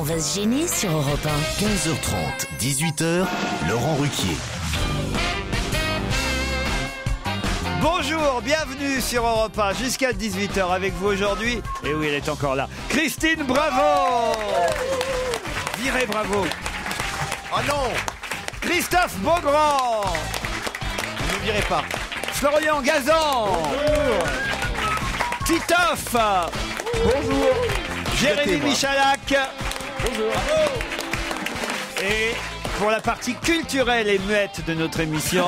va se gêner sur Europe 1. 15h30, 18h, Laurent Ruquier. Bonjour, bienvenue sur Europe 1 jusqu'à 18h avec vous aujourd'hui. Et oui, elle est encore là. Christine Bravo. Viré Bravo. Oh non! Christophe Beaugrand. Ne virez pas. Florian Gazan. Bonjour. Titoff. Bonjour. Jérémy Michalak. Bonjour. Et pour la partie culturelle et muette de notre émission,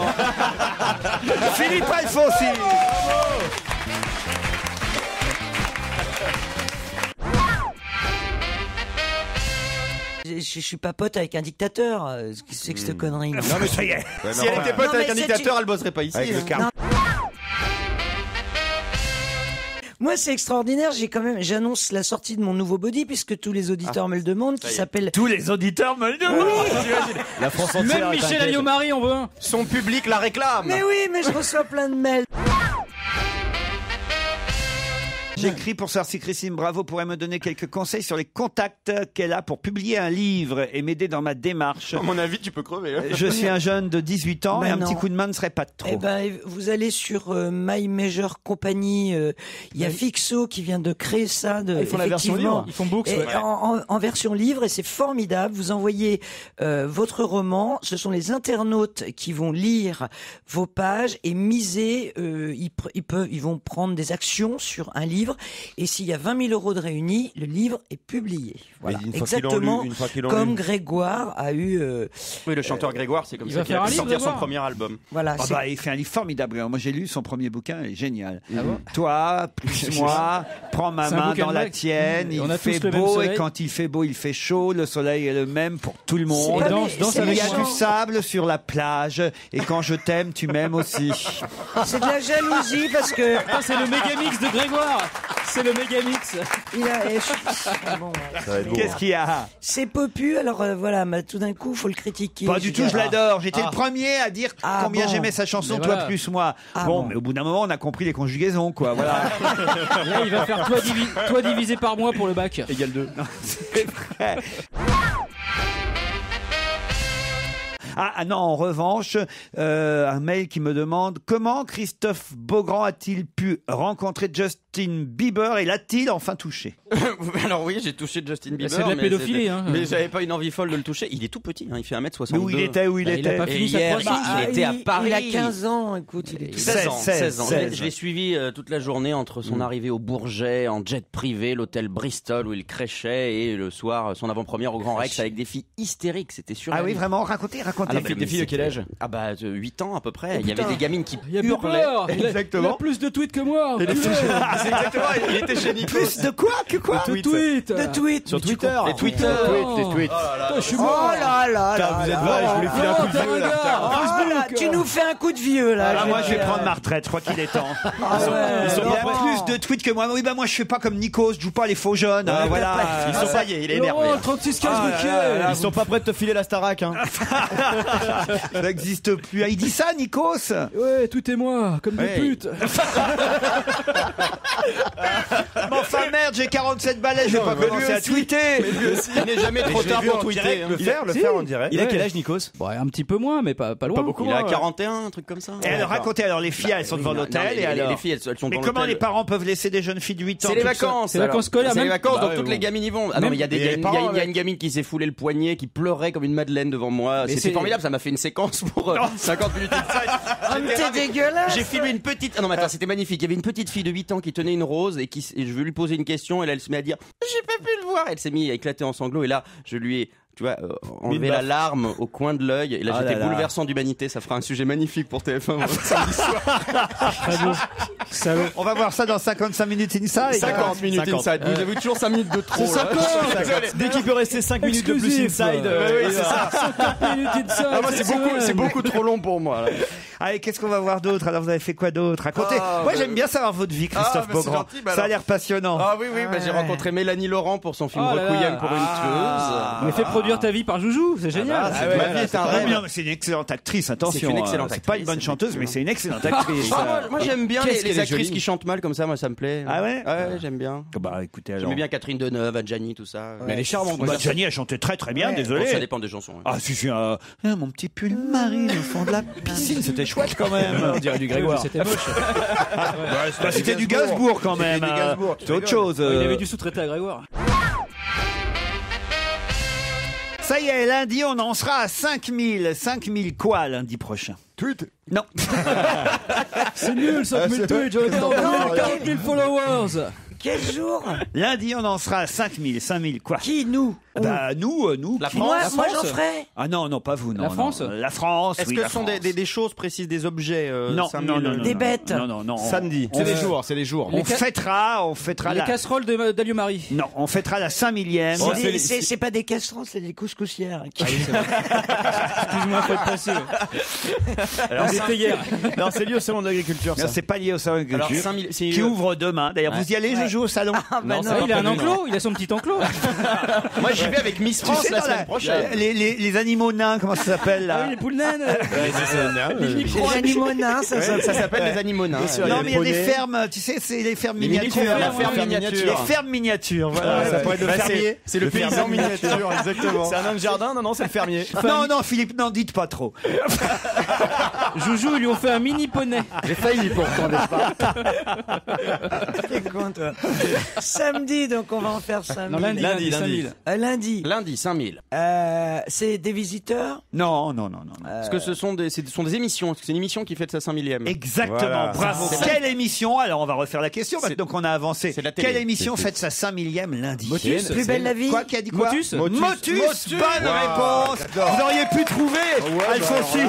Philippe Alfonsi. Je suis pas pote avec un dictateur. Qu'est-ce que c'est que cette connerie? Non mais ça y est. Si elle était pote avec un dictateur, elle bosserait pas ici. Avec le carton. Moi, c'est extraordinaire. J'annonce la sortie de mon nouveau body puisque tous les auditeurs me le demandent, qui s'appelle. Tous les auditeurs me le demandent. La France entière. Même Michel Alliot-Marie, on veut un. Son public la réclame. Mais oui, mais je reçois plein de mails. J'écris pour savoir si Christine Bravo pourrait me donner quelques conseils sur les contacts qu'elle a pour publier un livre et m'aider dans ma démarche. À mon avis, tu peux crever. Je suis un jeune de 18 ans et un petit coup de main ne serait pas de trop. Eh ben, vous allez sur My Major Company. Il y a Fixo qui vient de créer ça. Ils font la version livre. Ils font books. Et Ouais. en version livre, et c'est formidable. Vous envoyez votre roman. Ce sont les internautes qui vont lire vos pages et miser. Ils vont prendre des actions sur un livre. Et s'il y a 20 000 euros de réunis, le livre est publié. Voilà. Exactement comme Grégoire a eu. Oui, le chanteur Grégoire, c'est comme Il ça va qu'il faire a un pu livre, sortir son Grégoire. premier album. Voilà. Ah c'est- bah, il fait un livre formidable. Alors, moi, j'ai lu son premier bouquin, il est génial. Ah bon Toi, plus moi, prends ma C'est un main bouquin dans de la mec. tienne. Et Il on a fait tous le même beau et soleil. quand il fait beau, il fait chaud. Le soleil est le même pour tout le monde. C'est pas danse mais- c'est Il y a avec du moi. sable sur la plage et quand je t'aime, tu m'aimes aussi. C'est de la jalousie parce que Ah, c'est le méga mix de Grégoire. C'est le méga mix. il a. Bon, Qu'est-ce qu'il y a? c'est Popu, alors voilà, tout d'un coup, faut le critiquer. Pas du tout, je l'adore. J'étais Ah. le premier à dire Ah combien bon. j'aimais sa chanson, Mais toi voilà. plus moi. Ah bon, bon. mais au bout d'un moment, on a compris les conjugaisons, quoi. Voilà. Là, il va faire toi divisé par mois pour le bac. Égal 2. C'est vrai. Ah non, en revanche, un mail qui me demande comment Christophe Beaugrand a-t-il pu rencontrer Justin Bieber et l'a-t-il enfin touché? Alors oui, j'ai touché Justin Bieber. C'est de la mais pédophilie, hein. Mais j'avais pas une envie folle de le toucher. Il est tout petit, hein, il fait 1m62. Mais où il était, où il Bah, il a était pas Et fini sa hier, croissance. il était à Paris. Il a 15 ans, écoute, il est tout 16 ans. 16. Je l'ai suivi toute la journée entre son arrivée au Bourget en jet privé, l'hôtel Bristol où il crêchait et le soir son avant-première au Grand Rex avec des filles hystériques. C'était sûr. Ah oui, vraiment, racontez. Des filles de quel âge? Ah bah 8 ans à peu près. Il y avait des gamines qui Il y a hurlaient. peur. Il Exactement. a plus de tweets que moi. C'est exactement, il était chez Nico. Plus de quoi? Que quoi? De tweets. de tweet. Sur Twitter. Les Twitter. tweets. Je suis Oh mort. là là là. vous êtes là. vache, je voulais filer un coup de vieux là. Oh là, tu nous fais un coup de vieux là. Ah, moi, je vais dire. prendre ma retraite. Je crois qu'il est temps. Ah ouais, Il y a Laurent. plus de tweets que moi. Oui, bah moi, je fais pas comme Nikos. Je joue pas les faux jeunes. hein, voilà. Ils sont paillés, il est énervé. Laurent, 36-15 bouquets. Ils sont pas prêts de te filer la Starac. Hein. Ça n'existe plus. Ah, il dit ça, Nikos? Ouais, tout est moi, comme des Ouais. putes. Mais enfin, merde, j'ai 47 balais. Je vais pas commencer à tweeter. Il n'est jamais trop tard pour tweeter. Le faire en direct. Il a quel âge, Nikos? Ouais, un petit peu moins, mais pas loin. Il a 41, un truc comme ça. Et alors, racontez, alors, les filles, elles sont devant l'hôtel, et alors? Les filles, elles sont Mais dans comment l'hôtel. les parents peuvent laisser des jeunes filles de 8 ans? C'est les toutes vacances. C'est les vacances scolaires, C'est les même. vacances, Bah donc ouais, toutes bon. les gamines y vont. Ah non, mais il y a Mais les parents, il y a une gamine qui s'est foulé le poignet, qui pleurait comme une madeleine devant moi. Mais C'était c'est- formidable, ça m'a fait une séquence pour 50 minutes inside. Ah, mais t'es dégueulasse. J'ai filmé une petite. Ah non, mais attends, c'était magnifique. Il y avait une petite fille de 8 ans qui tenait une rose et et je veux lui poser une question. Et là, elle se met à dire j'ai pas pu le voir. Elle s'est mise à éclater en sanglots. Et là, je lui ai. Tu vois, enlevé la larme au coin de l'œil. Et là, Ah j'étais là là. bouleversant d'humanité. Ça fera un sujet magnifique pour TF1 samedi soir. Très beau. Salaud. On va voir ça dans 55 minutes inside. 50 minutes 50. inside. Vous avez toujours 5 minutes de trop. C'est là. 50. Dès qu'il peut rester 5 minutes de plus Exclusif. inside, Oui, c'est ça. 50 minutes inside, Ah, moi, cette c'est semaine. beaucoup trop long pour moi. Là. Allez, qu'est-ce qu'on va voir d'autre? Alors, vous avez fait quoi d'autre? Racontez. Moi, j'aime bien savoir votre vie, Christophe Beaugrand. Gentil, Ça a alors. l'air passionnant. Ah oui, j'ai rencontré Mélanie Laurent pour son film Requiem pour une tueuse. Mais fais produire ta vie par Joujou, c'est génial. Ma vie est un Très rêve. bien, mais c'est une excellente actrice, attention. C'est une excellente C'est pas une actrice, bonne chanteuse, mais c'est une excellente actrice. Moi j'aime bien Qu'est-ce les qu'elle est actrices jolie. qui chantent mal comme ça, moi ça me plaît. Ah ouais? Ouais, j'aime bien. Bah, écoutez, alors. J'aimais bien Catherine Deneuve, Adjani, tout ça. Mais elle est charmante. Bah, Johnny a chanté très très bien, désolé. Bon, ça dépend des chansons. hein. Ah, si, mon petit pull marine au fond de la piscine, c'était chouette quand même. On dirait du Grégoire. C'était moche. Bah, c'était du Gainsbourg quand même. du Gainsbourg, tu C'est autre rigoles. chose. Il avait dû sous-traiter à Grégoire. Ça y est, lundi, on en sera à 5000. 5000 quoi lundi prochain? Tweet. Non. C'est nul, 5000 tweets, j'en ai 40 000 followers. Quel jour? Lundi, on en sera à 5000. 5000 quoi? Qui, nous? Bah, nous. La qui- France. Moi, j'en ferai. Ah non, pas vous, non. La non. France La France, Est-ce oui, que la ce sont France. des choses précises, des objets Non, 5000, non. Des bêtes. Non. Samedi. On- C'est des jours, c'est des jours. On fêtera Les la... casseroles d'Alio-Marie. Non, on fêtera la 5000e. C'est pas des castrons, c'est des couscoussières. Excuse-moi, faut être passé. Alors, c'était hier. Non, c'est lié au salon de l'agriculture, ça. Non, c'est pas lié au salon de Alors, l'agriculture, 5000, c'est qui ouvre demain. D'ailleurs, vous y allez, je joue au salon. Non, Ah, il a un enclos, il a son petit enclos. Moi j'y vais avec Miss Tu France sais, la dans semaine prochaine. les animaux nains, comment ça s'appelle Ah là? oui, les poules naines. Les animaux nains, ça Ça s'appelle les animaux nains. Non, mais il y a des fermes, tu sais, c'est les fermes miniatures. La ferme Les miniature. fermes miniatures, voilà. Ça pourrait être le Bah, fermier. c'est le paysan fermier. miniature, exactement. C'est un homme jardin? Non, c'est le fermier. Non, Philippe, n'en dites pas trop. Joujou, ils lui ont fait un mini poney. J'ai failli pourtant, n'est-ce pas? T'es con, toi. Samedi, donc on va en faire 5000. Non, lundi. 5000. Lundi. Lundi, 5000. C'est des visiteurs. Non. Parce que ce sont des émissions. Parce que c'est une émission qui fête sa 5000e. Exactement, Voilà. bravo. C'est Quelle émission? Alors, on va refaire la question, C'est- maintenant qu'on a avancé. c'est la télé. Quelle émission fête sa 5000e lundi? Motus. Plus belle la vie. Quoi, qui a dit quoi? Motus. Motus. Bonne réponse. Vous auriez pu trouver, Alfonsi.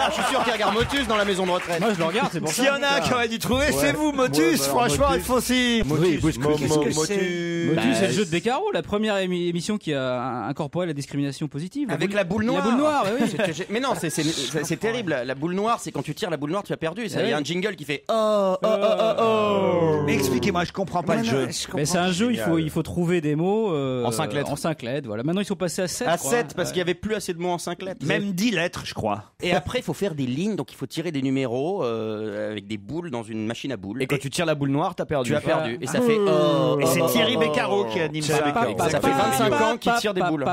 Je suis sûr qu'il regarde Motus dans la maison de retraite. Moi, je le regarde, c'est pour ça. S'il y en a un qui aurait dû trouver, c'est vous, Motus. Franchement, Alfonsi. Oui, Qu'est-ce que c'est? Motus, c'est le jeu de Beccaro, la première émission qui a incorporé la discrimination positive. Avec la boule noire. La boule noire, oui. Mais non, c'est terrible. La boule noire, c'est quand tu tires la boule noire, tu as perdu. Il y a un jingle qui fait Mais expliquez-moi, je comprends pas le jeu. Mais c'est un jeu, il faut trouver des mots En 5 lettres. En 5 lettres, voilà. Maintenant, ils sont passés à 7. à 7 parce qu'il y avait plus assez de mots en 5 lettres. Même 10 lettres, je crois. Et après, il faut faire des lignes, donc il faut tirer des numéros avec des boules dans une machine à boules. Et quand tu tires la boule noire, t'as perdu. tu as perdu. Et ça Ah. fait Et c'est Thierry Beccaro qui anime ça. Ça fait 25 ans qu'il tire des boules.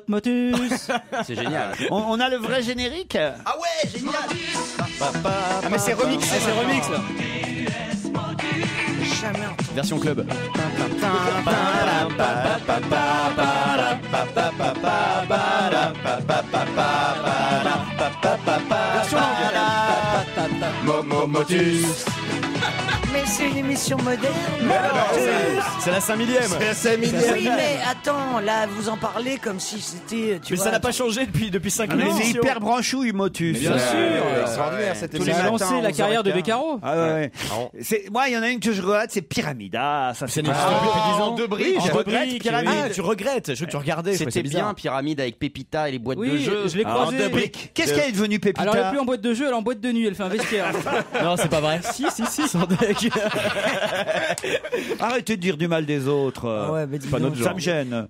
Motus. C'est génial. On a le vrai générique? Ah ouais, génial. Ah, mais c'est remix. C'est remix, là. Jamais entendu. Version club. Version Motus. Mais c'est une émission moderne. C'est la 5000e. Oui, mais attends, là, vous en parlez comme si c'était. Mais ça n'a pas changé depuis 5 Mais minutes. c'est hyper branchouille, Motus. Bien sûr. Extraordinaire cette Ça les a matins, lancé la 11h15. carrière de Beccaro. Ah ouais. Moi, il y en a une que je regarde, c'est Pyramide. Ah, ça c'est n'existe plus depuis 10 ans. De briques. Oui, Je en regrette briques, Pyramide. oui. Ah, tu regrettes. Je veux que tu regardais. C'était bien Pyramide avec Pépita et les boîtes de Oui, jeux. je l'ai croisé. de briques. Qu'est-ce qu'elle est devenue, Pépita? Alors, elle est plus en boîte de jeu, elle est en boîte de nuit, elle fait un vestiaire. Non, c'est pas vrai. Si. Sans deck. Arrêtez de dire du mal des autres. Ah ouais, mais dis pas donc. notre Ça me gêne.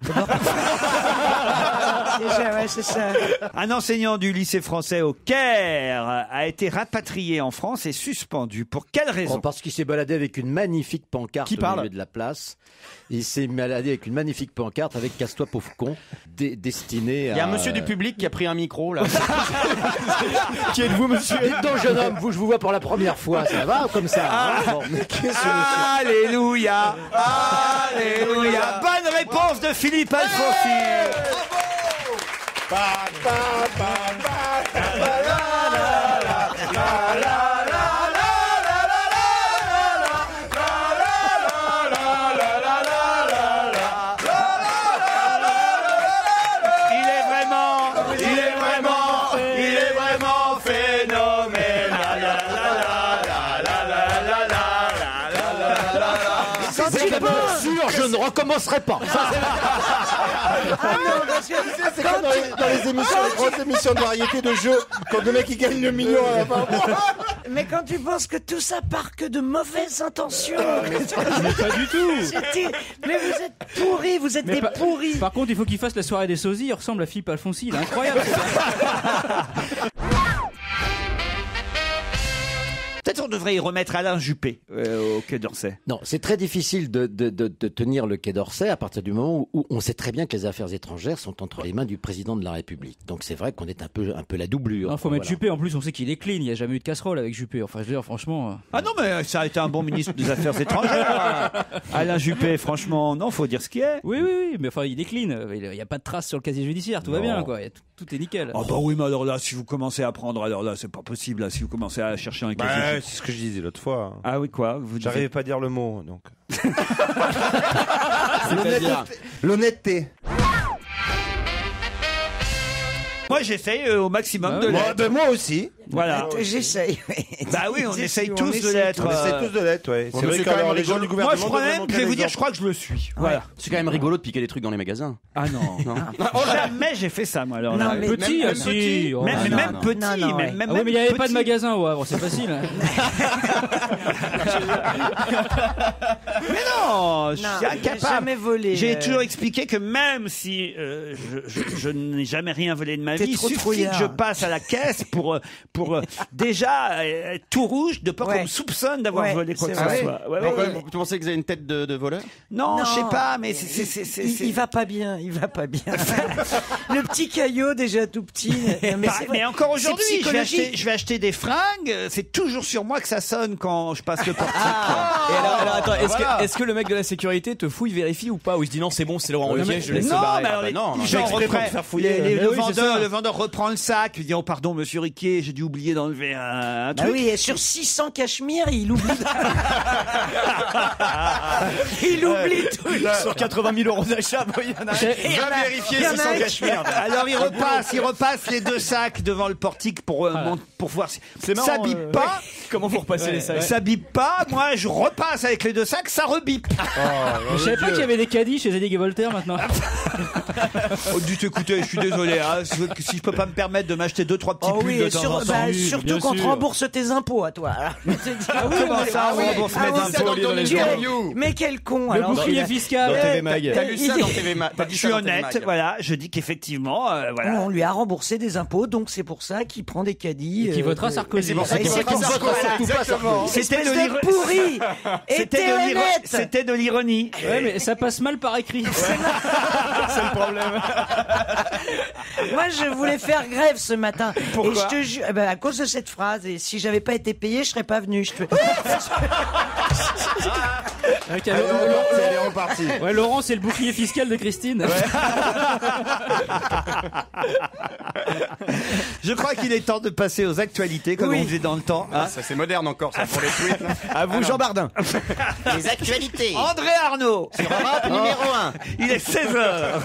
Déjà, ouais, c'est ça. Un enseignant du lycée français au Caire a été rapatrié en France et suspendu. Pour quelle raison? Parce qu'il s'est baladé avec une magnifique pancarte Qui au parle milieu de la place. Il s'est baladé avec une magnifique pancarte avec Casse-toi pauvre con, destinée à... Il y a un monsieur du public qui a pris un micro là. Qui êtes-vous, monsieur? Dites donc, jeune homme, je vous vois pour la première fois, ça va comme ça hein Bon, mais qu'est-ce que c'est Alléluia. Alléluia. Bonne réponse de Philippe Alfonsi. Il est vraiment phénoménal. Pour sûr, je ne recommencerai pas. Ah non, parce que C'est comme dans les émissions, les grosses émissions de variété de jeux, quand le mec il gagne le million à la fin. mais quand tu penses que tout ça part que de mauvaises intentions. Mais pas du tout. Mais vous êtes pourris, vous êtes des pourris. Par contre, il faut qu'il fasse la soirée des sosies. Il ressemble à Philippe Alfonsi. Il est incroyable. Peut-être on devrait y remettre Alain Juppé au Quai d'Orsay. Non, c'est très difficile de tenir le Quai d'Orsay à partir du moment où on sait très bien que les affaires étrangères sont entre les mains du président de la République. Donc c'est vrai qu'on est un peu la doublure. Il faut mettre Juppé. En plus, on sait qu'il est clean. Il n'y a jamais eu de casserole avec Juppé. Enfin, je veux dire, franchement. Ah non, mais ça a été un bon ministre des Affaires étrangères. Alain Juppé, franchement, non, faut dire ce qui est. Oui, mais enfin, il est clean. Il n'y a pas de traces sur le casier judiciaire. Tout va bien, quoi. Tout est nickel. Ah bah oui, mais alors là, si vous commencez à prendre, alors là, c'est pas possible. Là, si vous commencez à chercher un casier. C'est ce que je disais l'autre fois. Ah oui, quoi vous J'arrivais pas à dire le mot, donc. L'honnêteté. Moi, j'essaye au maximum de l'être. Moi aussi. Voilà. J'essaye. Bah oui, on essaye tous de l'être. On essaie tous de l'être, ouais. C'est vrai qu'alors les gens du Moi, gouvernement. je crois même, je vais vous dire, je crois que je le suis. Voilà. C'est quand même rigolo de piquer des trucs dans les magasins. Ah non. Jamais j'ai fait ça, moi, alors. Non, là. mais Petit, même si. petit. Oh, Même non, même non. petit. Non, non, ouais. Même Ah oui, mais il n'y avait pas de petit. magasin au Havre, c'est facile. Mais non, je suis j'ai incapable. jamais volé. J'ai toujours expliqué que même si je n'ai jamais rien volé de ma T'es vie, il trop suffit trouillard. que je passe à la caisse pour déjà être tout rouge, de peur qu'on Ouais. me soupçonne d'avoir Ouais, volé quoi que c'est ce vrai. soit. Ouais, Pourquoi ouais. Tu pensais que vous avez une tête de voleur? Non, Non, je sais pas, mais il va pas bien, il va pas bien. Le petit caillot déjà tout petit. Mais, c'est vrai. mais encore aujourd'hui, C'est psychologique. je vais acheter des fringues. C'est toujours sur moi que ça sonne quand je passe le portique. Et alors, attends, est-ce que le mec de la sécurité te fouille, vérifie ou pas? Ou il se dit non, c'est bon, c'est Laurent Ruquier, je laisse se Non, barrer. mais alors, bah non, les j'ai gens exprès pour reprennent- te faire fouiller. le oui, c'est ça. vendeur reprend le sac, il dit oh pardon monsieur Riquet, j'ai dû oublier d'enlever un Bah truc. oui, et sur 600 cachemires, il oublie. Il oublie tout. Sur 80 000 euros d'achat, il y en a un. Va vérifier si sans cachemire. Alors il repasse les deux sacs devant le portique pour voir si C'est marrant, ça bip pas. Comment faut repasser les sacs? Ça bip pas, moi je repasse avec les deux sacs, ça rebip. Je savais pas qu'il y avait des caddies chez Zadig et Voltaire maintenant. Oh, dites écoutez, je suis désolé, hein, si je peux pas me permettre de m'acheter 2-3 petits Oh pulls oui, de et temps en temps. surtout bien quand on te sûr. rembourse tes impôts à toi. Ah oui, comment ça, on rembourse mes impôts dans les journaux. Mais quel con Le alors. bouclier fiscal. Dans TV Mag. T'as lu ça dans TV Mag? Je suis honnête, voilà, je dis qu'effectivement, voilà. On lui a remboursé des impôts, donc c'est pour ça qu'il prend des caddies. Qui votera Sarkozy. Et c'est pour ça C'était Espèce de pourri. Et t'es honnête. C'était de l'ironie. Ouais, mais ça passe mal par écrit. C'est le problème. Moi, je voulais faire grève ce matin. Pourquoi et je te jure, à cause de cette phrase. Et si j'avais pas été payé, je serais pas venu. Ok, Elle est repartie. ouais, Laurent, c'est le bouclier fiscal de Christine. Je crois qu'il est temps de passer aux actualités, comme Oui. on faisait dans le temps. hein. Ça c'est moderne encore, ça pour les tweets. là. À vous, Jean Bardin. Les actualités. André Arnaud, Europe numéro 1. il est 16h.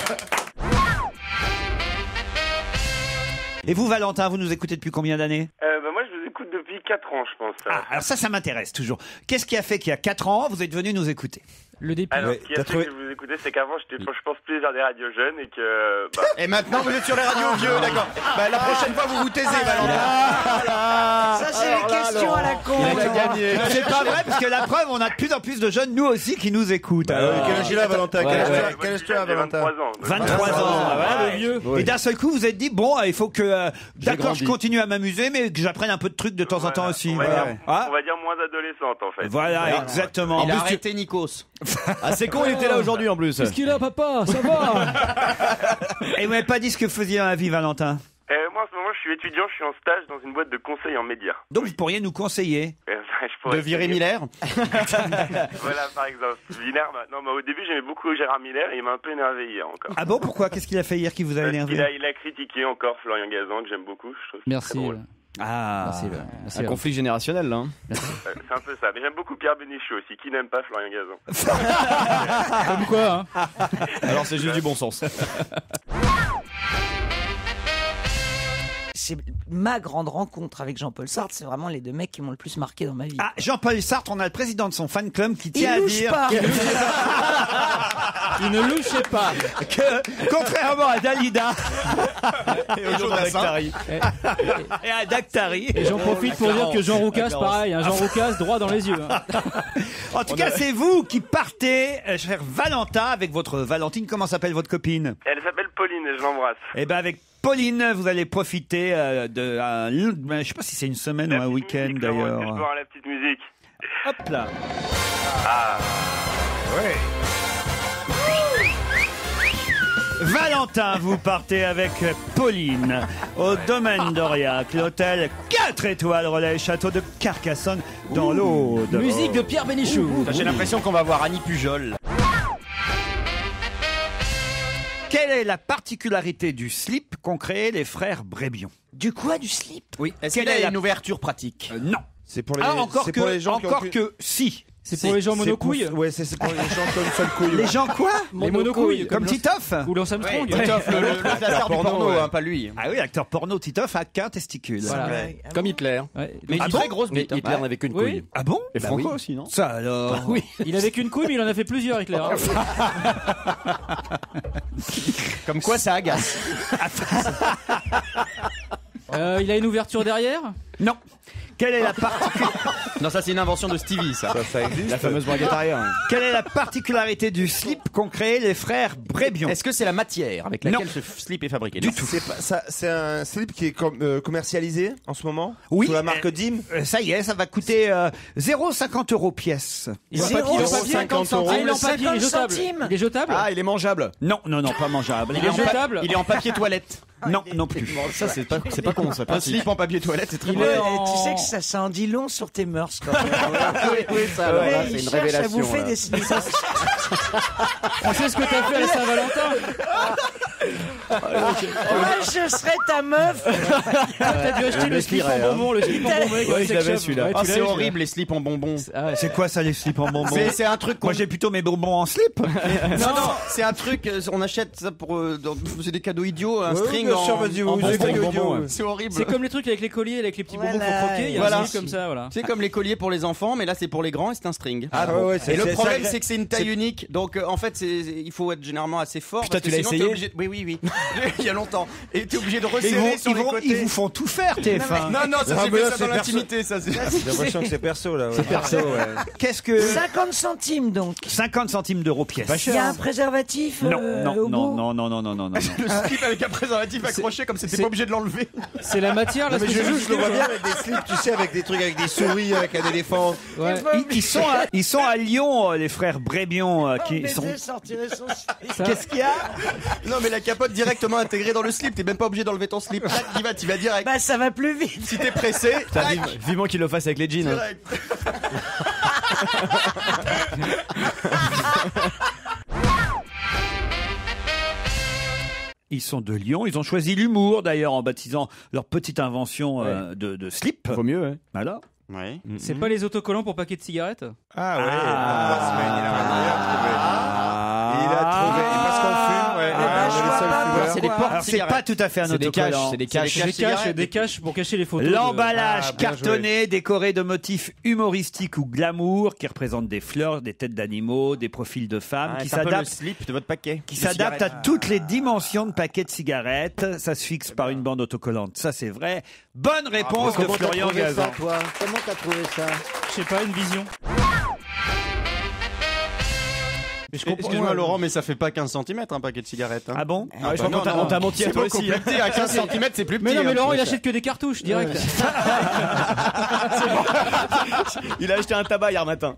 Et vous, Valentin, vous nous écoutez depuis combien d'années? Moi, je vous écoute depuis 4 ans, je pense. Ah, alors ça m'intéresse toujours. Qu'est-ce qui a fait qu'il y a 4 ans, vous êtes venu nous écouter? Le dépit. Alors, Ouais, ce qui a t'as fait trouvé- que je vous écoutais, c'est qu'avant, j'étais, je pense, plus vers des radios jeunes et que... Et maintenant vous êtes sur les radios vieux, d'accord. Bah, la prochaine fois vous vous taisez, Valentin. Ça, c'est les questions à la con. Il a gagné. C'est pas vrai, parce que la preuve, on a de plus en plus de jeunes, nous aussi, qui nous écoutent. Alors, Quel âge il a, Valentin? Ouais, Quel âge tu as, j'ai Valentin? 23 ans. 23 ans. Ah, le vieux. Et d'un seul coup, vous êtes dit, bon, il faut que, d'accord, grandi. je continue à m'amuser, mais que j'apprenne un peu de trucs de temps en temps aussi. On va, Voilà. dire, Ah, on va dire moins adolescente, en fait. voilà, exactement. Il a En plus, arrêté Nikos. Ah, c'est con, il était là aujourd'hui en plus. Qu'est-ce qu'il a, papa? Ça va? Et vous m'avez pas dit ce que vous faisiez dans la vie, Valentin. Moi, en ce moment, je suis étudiant, je suis en stage dans une boîte de conseil en médias. Donc, vous pourriez nous conseiller. Je pourrais De virer essayer. Miller. Voilà, par exemple. Miller, non, mais au début, j'aimais beaucoup Gérard Miller et il m'a un peu énervé hier encore. Ah bon, pourquoi? Qu'est-ce qu'il a fait hier qui vous a Parce énervé? qu'il a critiqué encore Florian Gazan, que j'aime beaucoup. Je trouve que c'est Merci. très drôle. Ah. Merci. Un conflit générationnel, là. hein. C'est un peu ça. Mais j'aime beaucoup Pierre Bénichou aussi. Qui n'aime pas Florian Gazan? Comme quoi, hein. Alors c'est juste du bon sens. c'est ma grande rencontre avec Jean-Paul Sartre. C'est vraiment les deux mecs qui m'ont le plus marqué dans ma vie. Ah, Jean-Paul Sartre, on a le président de son fan club qui Il tient à louche dire pas. Il ne louchait pas. que, contrairement à Dalida Et au jour d'Actari. et à Daktari, Et j'en profite pour dire que Jean Roucas, pareil, Jean Roucas, droit dans les yeux. en tout cas, c'est vous qui partez, cher Valentin, avec votre Valentine. Comment s'appelle votre copine? Elle s'appelle Pauline et je l'embrasse. Eh ben, avec Pauline, vous allez profiter je sais pas si c'est une semaine ou un week-end Musique, Laurent, est-ce que je peux d'ailleurs. avoir la petite musique. Hop là. Valentin, vous partez avec Pauline au domaine d'Aurillac, l'hôtel 4 étoiles relais château de Carcassonne dans l'Aude. Musique de Pierre Bénichou. J'ai l'impression qu'on va voir Annie Pujol. Quelle est la particularité du slip qu'ont créé les frères Brébion? Du quoi, du slip? Oui. Est-ce Quelle qu'il est a la- une ouverture pratique? Non. C'est pour les, Encore c'est que, pour les gens qui ont encore que, si. C'est pour les gens monocouilles. Ouais, c'est pour les gens qui ont une seule couille. Les gens quoi? Les monocouilles. Comme Titoff? Ou Lance Armstrong. Titoff, le laser du porno, hein, pas lui. Ah oui, l'acteur porno Titoff a qu'un testicule. Voilà. Ouais. Comme Hitler. Ouais. Mais une très grosse Mais bite. hein. Hitler n'avait qu'une Oui. couille. Ah bon? Et Bah Franco oui. aussi, non? Ça alors. Oui. Il avait qu'une couille, mais il en a fait plusieurs, Hitler. Comme quoi ça agace. Il a une ouverture derrière. Non. Quelle est la particularité? Non, ça c'est une invention de Stevie, ça. Ça existe. La fameuse braguette arrière. Quelle est la particularité du slip qu'ont créé les frères Brébion? Est-ce que c'est la matière avec laquelle ce slip est fabriqué? Du tout. C'est un slip qui est commercialisé en ce moment. Oui. Sous la marque Dim. Ça y est, ça va coûter 0,50 € pièce. Il est en Zéro, papier, il est en 50 papier. euros. Ah, il est en papier, il est 50 jetable. centimes. Il est jetable. Ah, il est mangeable. Non, non, non, pas mangeable. Il est jetable. Il est en papier toilette. Non, non plus. Ça, c'est pas con, ça. Un slip en papier toilette, c'est très Il bon. est Ouais, en- Tu sais que ça en dit long sur tes mœurs quand même. Oui, ça, alors là, Ouais, c'est il une cherche à révélation. bouffer là. des On sait ce que t'as fait à la Saint-Valentin. Moi, je serais ta meuf. T'as dû acheter le slip en bonbon, le slip en bonbon. avec Ouais, le je l'avais, sex shop. celui-là. Ouais, Ah, tu c'est l'avais, horrible les slips en bonbons. celui-là. Ah ouais. C'est quoi ça, les slips en bonbons? C'est un truc. Moi, j'ai plutôt mes bonbons en slip. Non, c'est un truc. On achète ça pour. C'est des cadeaux idiots. Un Ouais, string bien en. sûr, vas-y, en oui, bonbons. c'est des cadeaux idiots, ouais. C'est horrible. C'est comme les trucs avec les colliers, avec les petits bonbons Voilà. pour croquer. Il y a Voilà. un slip comme ça, voilà. C'est comme les colliers pour les enfants, mais là c'est pour les grands et c'est un string. Ah ouais, Et le problème ça- c'est que c'est une taille unique, donc en fait il faut être généralement assez fort. Putain, parce tu que l'as sinon, essayé t'es obligé... Oui, oui, oui. Il y a longtemps. Et t'es obligé de Mais resserrer sur les côtés. ils vous font tout faire, TF1. Non, non, ça Ah, c'est mais fait là, ça c'est dans perso. l'intimité, ça. J'ai l'impression que c'est perso là. C'est perso, ouais. Qu'est-ce que 50 centimes donc. 50 centimes d'euros pièce? Il y a un préservatif Non, au non, bout. non, non, non, non, non, non, non. Le slip avec un préservatif accroché comme c'était c'est- pas obligé de l'enlever. C'est la matière, là, Non, mais je spécifique. le vois bien avec des slips, tu sais, avec des trucs, avec des souris, avec un éléphant. Ouais. Ils sont à Lyon, les frères Brébion, qui sont. sortirait son slip. Ça- Qu'est-ce qu'il y a? Non, mais la capote directement intégrée dans le slip, t'es même pas obligé d'enlever ton slip. Tac, tu vas direct. Bah ça va plus vite. Si t'es pressé, Putain, tac, vivement qu'il le fasse avec les jeans. hein. direct. Ils sont de Lyon. Ils ont choisi l'humour d'ailleurs en baptisant leur petite invention de slip. Vaut mieux, ouais. Voilà. Ouais. C'est pas les autocollants pour paquets de cigarettes? Ah ouais, Ah. 3 semaines, il a trouvé. Parce qu'on fume, ouais. bah, on je est les vois seuls pas fumeurs. C'est des portes Alors c'est pas tout à fait un C'est des caches, autocollant. c'est des C'est caches. des cigarettes. Des caches pour cacher les photos. de- L'emballage Ah, bien cartonné, décoré de motifs humoristiques ou glamour, qui représentent des fleurs, des têtes d'animaux, des profils de femmes, qui C'est un peu le s'adaptent slip de votre paquet. qui de s'adapte à cigarettes. toutes les dimensions de paquets de cigarettes. Ça se fixe par une bande autocollante. Ça, c'est vrai. Bonne réponse de Comment t'as Florian trouvé Gazan. ça, toi? Comment t'as trouvé ça? Je sais pas, une vision. Excuse-moi Laurent, mais ça fait pas 15 cm un paquet de cigarettes. Hein. Ah bon? Ah, je crois qu'on on t'a menti à C'est toi beaucoup aussi. plus hein. petit, à 15 cm c'est plus petit. Mais non, mais hein, Laurent, tu il vois. achète que des cartouches, direct. Il a acheté un tabac hier matin.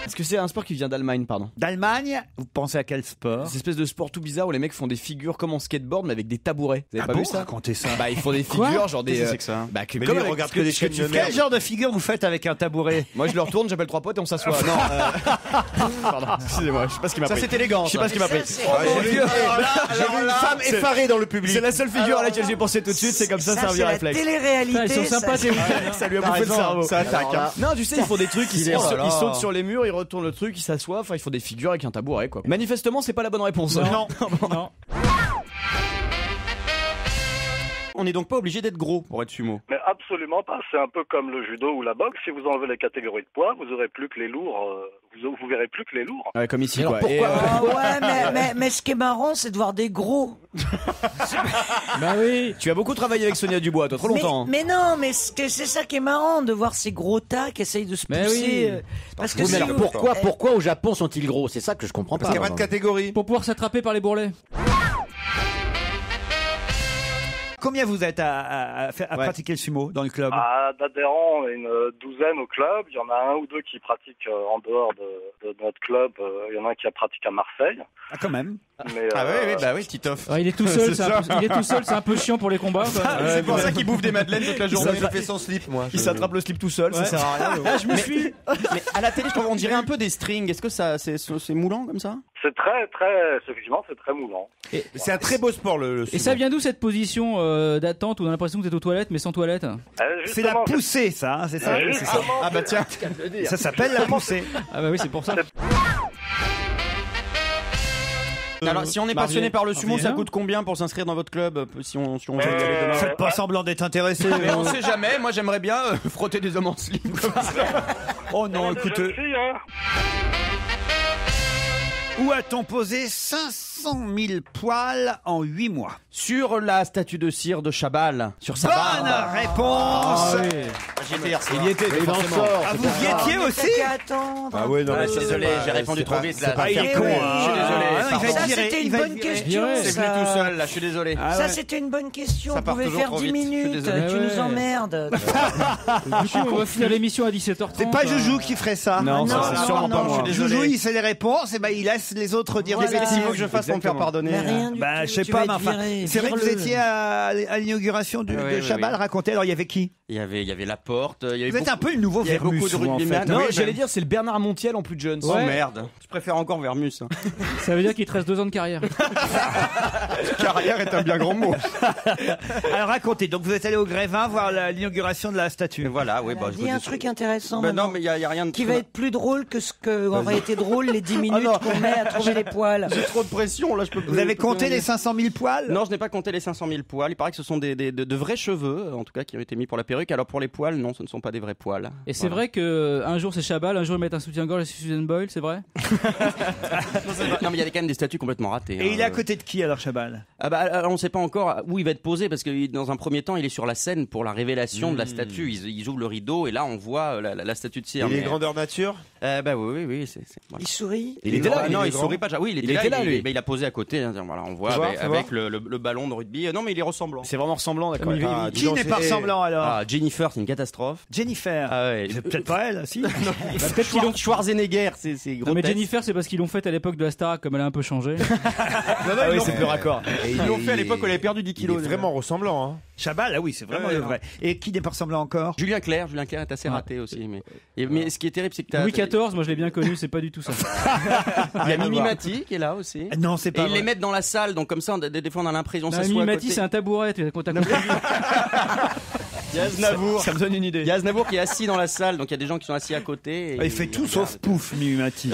Est-ce que c'est un sport qui vient d'Allemagne, pardon? D'Allemagne, vous pensez à quel sport? Cette espèce de sport tout bizarre où les mecs font des figures comme en skateboard mais avec des tabourets. Vous avez pas vu ça? Racontez ça. Bah ils font des figures genre des. Qu'est-ce que c'est que ça? Bah Mais comme lui, avec- regarde ce que des ce chaînes de merde. Quel genre de figure vous faites avec un tabouret? Moi je le retourne, j'appelle trois potes et on s'assoit. Non, pardon, excusez-moi, je sais pas ce qui m'a Ça pris. c'est élégant. Je sais pas ce qui m'a pris. c'est- J'ai vu une femme effarée dans le public. C'est la seule figure à laquelle j'ai pensé tout de suite, c'est comme ça, c'est un c'est vieux la réflexe. télé-réalité. Putain, ils sont sympas, ça, tes week-ends. Ça lui a bouffé le cerveau. Ça attaque. hein. Non, tu sais, ils font des trucs, ils Oh là là. sautent sur les murs, ils retournent le truc, ils s'assoient, enfin ils font des figures avec un tabouret quoi. Manifestement, c'est pas la bonne réponse. Non. Non. On n'est donc pas obligé d'être gros pour être sumo. Mais absolument pas. C'est un peu comme le judo ou la boxe. Si vous enlevez les catégories de poids, vous aurez plus que les lourds. Vous verrez plus que les lourds. Ouais, comme ici Alors quoi. pourquoi Mais ce qui est marrant, c'est de voir des gros. Bah oui. Tu as beaucoup travaillé avec Sonia Dubois, toi, trop longtemps. Mais non, mais c'est ça qui est marrant, de voir ces gros tas qui essayent de se Mais pousser. oui. Parce que Oui, mais si alors, vous- pourquoi au Japon sont-ils gros? C'est ça que je comprends pas. Parce qu'il n'y a pas de catégorie. Pour pouvoir s'attraper par les bourrelets. Combien vous êtes à pratiquer le sumo dans le club? D'adhérents, une douzaine au club. Il y en a un ou deux qui pratiquent en dehors de notre club. Il y en a un qui a pratiqué à Marseille. Ah, quand même. Mais, bah oui, Titoff. Il est tout seul, c'est un peu chiant pour les combats. C'est pour ça qu'il bouffe des madeleines toute la journée. Il fait son slip, moi. Il s'attrape le slip tout seul, ça sert à rien. Ah, je me suis. Mais à la télé, je trouve, on dirait un peu des strings. Est-ce que c'est moulant comme ça? c'est effectivement, c'est très moulant. C'est un très beau sport, le Et ça vient d'où cette position d'attente où on a l'impression que vous êtes aux toilettes mais sans toilette? C'est la poussée, ça, hein, c'est ça? C'est ça. Ah bah tiens, ça s'appelle la poussée. Ah bah oui, c'est pour ça. Alors, si on est passionné par le sumo, ça coûte combien pour s'inscrire dans votre club? Si on veut y aller demain. Faites pas semblant d'être intéressé. Mais on sait jamais. Moi, j'aimerais bien frotter des hommes en slip comme ça. Oh non, écoute. Où a-t-on posé 500 000 poils en 8 mois? Sur la statue de cire de Chabal. Sur sa barbe. Bonne réponse. J'étais hier soir. Il y était, forcément. Ah, vous y étiez aussi? Ah ouais, non, Je suis désolé, j'ai répondu trop vite là. Ah, il est con, Je suis désolé. Ah, il va être Ça, viré, c'était il une va être bonne viré. question. C'est venu tout seul là, je suis désolé. Ça, c'était une bonne question. Ça Vous part pouvez toujours faire trop 10 vite. Je suis minutes. désolé. Tu nous emmerdes. Du coup, on va finir l'émission à 17h30. C'est pas Joujou qui ferait ça. Non, ça c'est sûrement pas moi. Joujou, il sait les réponses, et ben il laisse les autres dire des Voilà. bêtises. Il faut que je fasse pour me faire pardonner. Mais rien du Bah, tout. je sais Tu pas, vas mais être enfin, viré. c'est vrai que vous Vire-le. étiez à l'inauguration de Oui, Chabal. oui. Racontez, alors il y avait qui? Il y avait la porte. Il y avait Vous êtes un peu le nouveau il y avait Vermus, beaucoup de vous, en rugbyman. fait. Non, Oui, j'allais ben- dire c'est le Bernard Montiel en plus jeune. Oh merde. Je préfère encore Vermus. Ça veut dire qu'il te reste 2 ans de carrière. Carrière est un bien grand mot. Alors racontez, donc vous êtes allé au Grévin voir l'inauguration de la statue. Et voilà, oui, bah, je Dis vous un dis- truc intéressant. Ben maintenant, non, mais il y a rien de qui va être plus drôle que ce que aurait été drôle les 10 minutes non. qu'on met à trouver les poils. J'ai trop de pression là, je peux plus. Vous avez je peux compté plus les rien 500 000 poils? dire. Non, je n'ai pas compté les 500 000 poils. Il paraît que ce sont de vrais cheveux, en tout cas, qui ont été mis pour la perruque. Alors pour les poils, non, ce ne sont pas des vrais poils. Et c'est vrai que un jour c'est Chabal, un jour ils mettent un soutien-gorge et Susan Boyle, c'est vrai? Non, mais il y a quand même des statues complètement ratées. Et il est à hein. côté de qui alors, Chabal? Ah bah, alors, on ne sait pas encore où il va être posé parce que dans un premier temps, il est sur la scène pour la révélation de la statue. Ils ouvrent le rideau et là, on voit la statue de cire. Il est Mais- grandeur nature. Bah oui, voilà. Il sourit. Il était là, Ah, lui, non, il est il grand. sourit pas. Oui, il était était là, là, lui. il a posé à côté. Hein, voilà, on voit Fais voir, avec fais voir. le ballon de rugby. Non, mais il est ressemblant. C'est vraiment ressemblant, d'accord. Ah, dis Qui donc, n'est pas c'est- ressemblant alors? Ah, Jennifer, c'est une catastrophe. Jennifer. Ah ouais. C'est peut-être pas elle, si. Peut-être qu'ils l'ont. Schwarzenegger, c'est grotesque. Non mais Jennifer, c'est parce qu'ils l'ont faite à l'époque de la Starac, comme elle a un peu changé. Ah oui, c'est plus raccord. Et Ils l'ont fait à l'époque où elle avait perdu 10 kilos. Il est vraiment ressemblant. Hein. Chabal, ah oui, c'est vraiment Ouais, le ouais. vrai. Et qui n'est pas ressemblant encore? Julien Clerc est assez raté aussi. Mais ce qui est terrible, c'est que Louis XIV, moi je l'ai bien connu, c'est pas du tout ça. il y a Mimi Mati qui est là aussi. Non, c'est Et pas ils vrai. les mettent dans la salle, donc comme ça, des fois on a l'impression que ça Mimi soit à Mati, côté. c'est un tabouret, tu as compris. Il y a Aznavour. Ça me donne une idée. Il y a Aznavour qui est assis dans la salle, donc il y a des gens qui sont assis à côté. Il fait tout sauf pouf, Mimimati.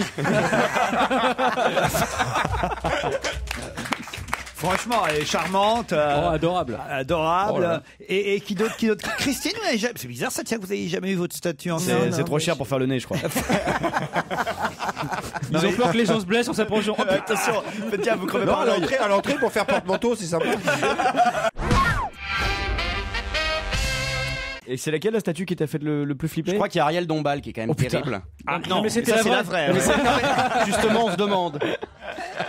Franchement, elle est charmante. Oh, adorable. Adorable. Oh là. Et qui d'autre? Christine, vous n'avez jamais... c'est bizarre ça, tiens, que vous n'ayez jamais eu votre statue en scène. C'est trop cher pour faire le nez, je crois. Ils ont peur que les gens se blessent en s'approchant. Oh, putain. Attention, tiens, vous crevez Non, pas à l'œil. l'entrée, pour faire porte-manteau, c'est sympa. Et c'est laquelle la statue qui t'a fait le plus flipper? Je crois qu'il y a Ariel Dombal qui est quand même Oh, putain. terrible. Ah Non, mais c'était ça, la c'est vraie. la vraie. Mais ouais. c'est- Justement, on se demande.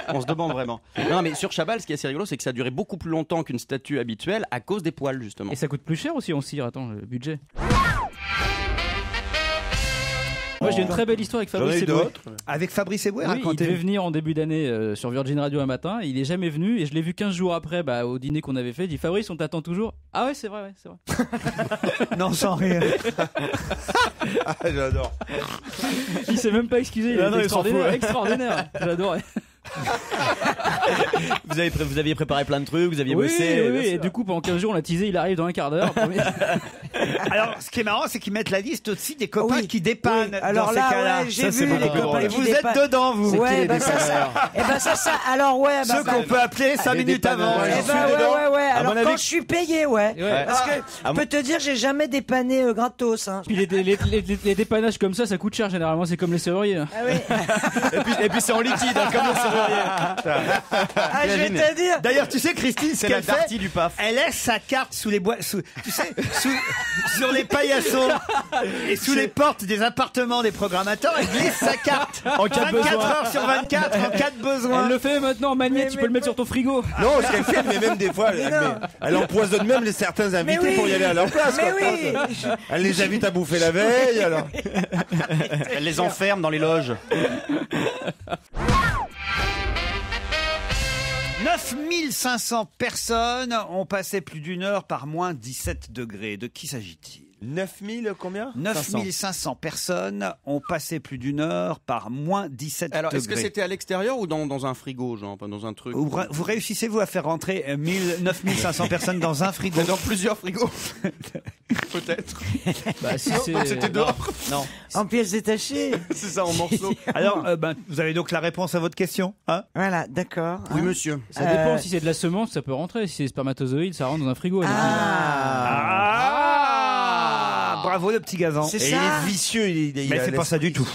On se demande vraiment. Non, mais sur Chabal, ce qui est assez rigolo, c'est que ça a duré beaucoup plus longtemps qu'une statue habituelle à cause des poils, justement. Et ça coûte plus cher aussi en cire, attends, le budget. Moi j'ai une très belle histoire avec J'en ai Fabrice eu Eboué. d'autres. Avec Fabrice Eboué, Oui, il racontez. devait venir en début d'année sur Virgin Radio un matin. Il est jamais venu et je l'ai vu 15 jours après au dîner qu'on avait fait. Il dit Fabrice, on t'attend toujours. Ah ouais, c'est vrai, c'est vrai. Non, sans rire. Ah, j'adore. Il s'est même pas excusé. Il Ah est non, il s'en extraordinaire. fout, ouais. Extraordinaire. J'adorais. Vous aviez préparé plein de trucs, vous aviez Oui, bossé. oui, bien oui. Et sûr. du coup, pendant 15 jours, on l'a teasé. Il arrive dans un quart d'heure. Alors, ce qui est marrant, c'est qu'ils mettent la liste aussi des copains qui dépannent Alors dans là, ces cas-là. ouais, j'ai vu les copains Et qui vous êtes dépannent. dedans, vous. Ouais, bah ça, alors ouais. Ceux qu'on peut appeler 5 minutes avant. Ouais. À Alors mon avis- quand je suis payé, ouais. Parce que je peux te dire, j'ai jamais dépanné gratos. Hein. Puis les dépannages comme ça coûte cher généralement, c'est comme les serruriers. Ah oui. et puis c'est en liquide, hein, comme le serrurier. Ah, je vais te dire. D'ailleurs, tu sais, Christine, ce C'est qu'elle la darty fait, du PAF. elle laisse sa carte sous les bois, tu sais, sur les paillassons et sous les portes des appartements des programmateurs, elle glisse sa carte En cas de 24 besoin. heures sur 24 en cas de besoin. Elle le fait maintenant en magnète, tu peux le mettre sur ton frigo. Non, ce qu'elle fait, mais même des fois, elle empoisonne même certains invités pour y aller à leur place. Mais quoi. oui. Elle les invite à bouffer la veille, alors. Elle les enferme dans les loges. 9500 personnes ont passé plus d'une heure par moins 17 degrés. De qui s'agit-il? 9000 combien? 9500 personnes ont passé plus d'une heure par moins 17 Alors, est-ce que degrés. c'était à l'extérieur ou dans un frigo, genre, pas dans un truc Vous réussissez, vous, à faire rentrer 9500 personnes dans un frigo? Dans plusieurs frigos. Peut-être. Bah, si c'est... C'était dehors. Non. En pièces détachées. C'est ça, en morceaux. Alors, vous avez donc la réponse à votre question, hein? Voilà, d'accord. Oui, monsieur. Ça dépend, si c'est de la semence, ça peut rentrer. Si c'est spermatozoïde, ça rentre dans un frigo. Bravo le petit gazan. C'est Et ça. il est vicieux, Mais c'est pas ça du tout.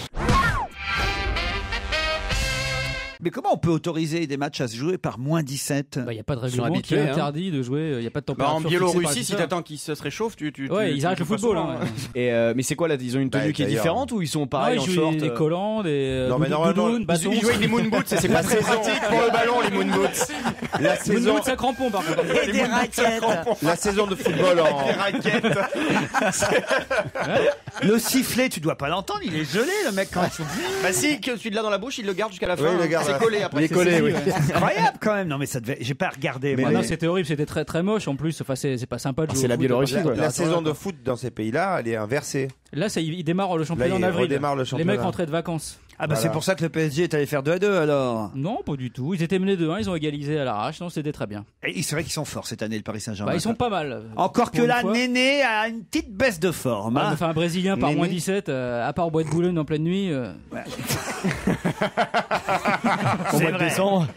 Mais comment on peut autoriser des matchs à se jouer par moins 17? Il n'y a pas de Ils sont règlement qui habitués, interdit de jouer. Il n'y a pas de Bah, température. en fixée par Biélorussie, le si FIFA. t'attends qu'ils se réchauffent, tu Ouais, ils arrêtent le football. Hein. Et mais c'est quoi là? Ils ont une tenue qui est d'ailleurs. différente ou ils sont Non, pareils ils en jouent short? des collants, des Non, mais normalement, doudounes, bâtons. Ils jouent avec des moon boots, c'est pas très pratique pour le ballon, les moon boots. La Moon saison, boots à crampons, par contre. Et des raquettes. la saison de football en. Raquettes. Le sifflet, tu dois pas l'entendre, il est gelé le mec quand il Bah si, que celui-là dans la bouche, il le garde jusqu'à la fin. Oui, il le garde. C'est collé après. Il est collé, oui. incroyable quand même. Non mais ça devait. J'ai pas regardé. moi. Non, c'était horrible, c'était très très moche en plus. Enfin, c'est pas sympa de jouer. C'est au la foot. Biélorussie, quoi. La saison de foot dans ces pays-là, elle est inversée. Là, il démarre le championnat Là, en il avril. redémarre le Les championnat. mecs rentraient de vacances. Ah bah Voilà. c'est pour ça que le PSG est allé faire 2-2 alors. Non, pas du tout. Ils étaient menés 2-1, ils ont égalisé à l'arrache. Non, c'était très bien. Et c'est vrai qu'ils sont forts cette année le Paris Saint-Germain. Bah, ils sont pas mal. Encore que Pour une là, fois. Néné a une petite baisse de forme. hein. Enfin, un Brésilien par Néné. moins 17, à part au Bois de Boulogne en pleine nuit. C'est vrai.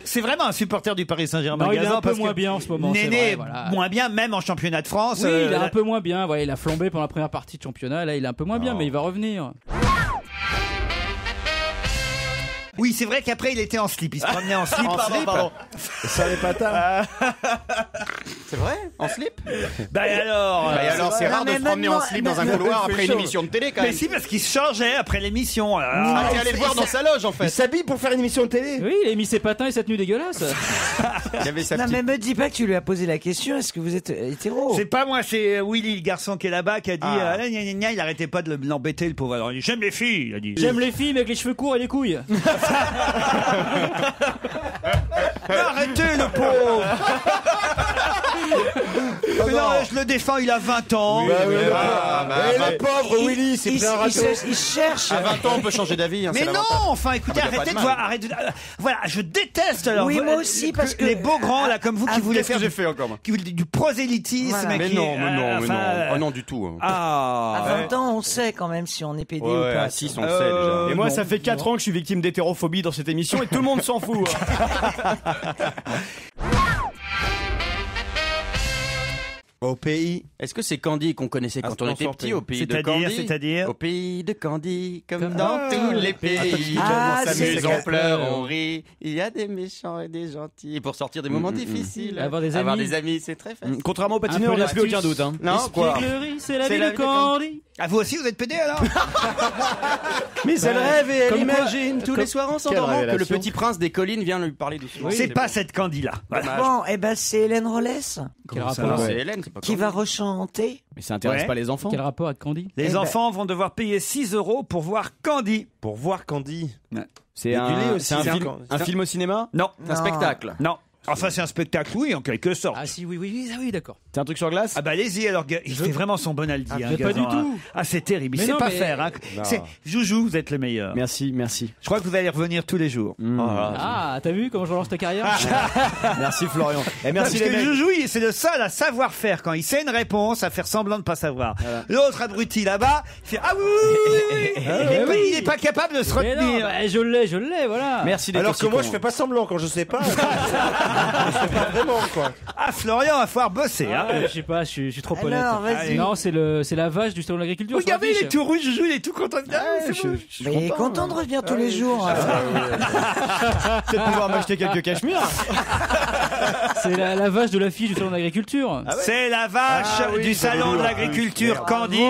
C'est vraiment un supporter du Paris Saint-Germain. Non, il est Gazan, un peu parce moins que bien en ce moment. c'est Néné vrai, est voilà. moins bien, même en championnat de France. Oui, il est là- un peu moins bien. Voilà, il a flambé pendant la première partie de championnat. Là, il est un peu moins bien, mais il va revenir. Oui, c'est vrai qu'après il était en slip. Il se promenait en slip. Pardon. Ça n'est pas tard. C'est vrai? En slip? Bah et alors Et alors, c'est rare de se promener en slip dans un couloir après une émission de télé quand Mais même. si, parce qu'il se changeait après l'émission. Ah, t'es allé le voir dans sa loge en Il fait. s'habille pour faire une émission de télé. Oui, il a mis ses patins et sa tenue dégueulasse. Il y avait sa Non, petite. mais me dis pas que tu lui as posé la question, est-ce que vous êtes hétéro? C'est pas moi, c'est Willy, le garçon qui est là-bas, qui a dit Ah. gna, gna, gna, il arrêtait pas de l'embêter, le pauvre. Alors, il dit, j'aime les filles, il a dit. J'aime les filles, mais avec les cheveux courts et les couilles. Arrêtez le pauvre. Mais non, je le défends, il a 20 ans. Bah oui, bah, le pauvre Willy, c'est il, plein un il râteau. il cherche. À 20 ans, on peut changer d'avis. hein, Mais c'est non, l'avantage. enfin, écoutez, Ah, bah, y a pas arrêtez de de mal. voir, voilà, je déteste alors. Oui, vous- moi aussi, parce que- les beaux grands là, comme vous, qui voulaient Qu'est-ce que faire j'ai fait encore moi? du prosélytisme. Voilà. Mais qui- non, mais non, mais enfin, non. Oh non, du tout. Ah. À 20 ans, on sait quand même si on est pédé ou Ouais, pas. à 6, on le sait déjà. Et moi, non. ça fait 4 ans que je suis victime d'hétérophobie dans cette émission et tout le monde s'en fout. Au pays. Est-ce que c'est Candy qu'on connaissait quand on était Instant petit au pays de C'est-à-dire, Candy? c'est-à-dire Au pays de Candy, comme dans Ah. tous les pays. Ah, on s'amuse, c'est- on pleure, on rit. Il y a des méchants et des gentils. Et pour sortir des moments difficiles, Avoir des amis. c'est très facile. Contrairement au Un patineur, peu il n'y a plus l'astuce. aucun doute. Hein. Non, quoi? Espièglerie, c'est la C'est vie la de vie de Candy. Ah, vous aussi, vous êtes pédé alors? Mais elle rêve et elle Comme quoi- imagine tous les soirs en s'endormant Que le révélation. petit prince des collines vient lui parler doucement. C'est pas cette Candy là. Voilà. Bon, eh ben c'est Hélène Rollès Quel Comment ça rapport, va C'est Hélène, c'est pas qui Candy. va rechanter. Mais ça intéresse Ouais. pas les enfants. Quel rapport avec Candy? Les Eh ben- enfants vont devoir payer 6 € pour voir Candy. Pour voir Candy. C'est Et du lait un, aussi, c'est un c'est film, un- un film au cinéma. Non. C'est un spectacle. Non. Enfin, c'est un spectacle, oui, en quelque sorte. Ah si, oui, d'accord. C'est un truc sur glace? Ah bah allez-y, alors il fait vraiment son Bonaldi. Mais pas du tout. Ah, c'est terrible, il Mais sait non, pas mais- faire. Hein. Non. Joujou, vous êtes le meilleur. Merci. Je crois que vous allez revenir tous les jours. Ah, t'as vu comment je relance ta carrière? Merci Florian. Et merci Parce les que mecs. Joujou, c'est le seul à savoir faire quand il sait une réponse, à faire semblant de pas savoir. L'autre abruti là-bas, il fait ah oui, il est pas capable de se Mais non, retenir. bah, je l'ai, voilà. Merci d'être Alors que aussi moi, con. je fais pas semblant quand je sais pas. Je sais pas vraiment, quoi. Ah, Florian va falloir bosser. Hein. Je sais pas, je suis trop honnête. Alors, vas-y. Non, c'est la vache du salon de l'agriculture. sur Regardez, il l'affiche. est tout rouge, Joujou, il est tout content. Mais il est content de revenir tous les jours. Peut-être pouvoir m'acheter quelques cachemires. C'est la vache de l'affiche du salon de l'agriculture. C'est la vache du salon de l'agriculture Candy.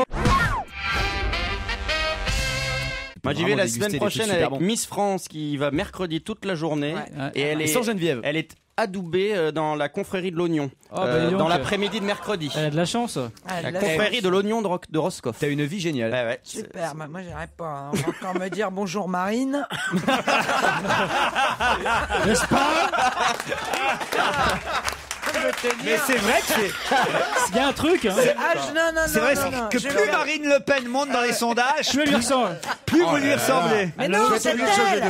Moi j'y vais la semaine prochaine avec Miss France qui va mercredi toute la journée et elle est sans Geneviève. Elle est adoubée dans la confrérie de l'oignon dis donc. dans l'après-midi de mercredi. Elle a de la chance. La confrérie de l'oignon de Roscoff. T'as une vie géniale. Ouais. Super, moi j'irai pas. Hein. On va encore me dire bonjour Marine. N'est-ce pas? Mais c'est vrai que c'est. Il y a un truc. Hein. Non, C'est vrai que plus Marine Le Pen monte dans les sondages, Je vais lui ressembler. plus vous lui ressemblez. Mais non, c'est elle. Elle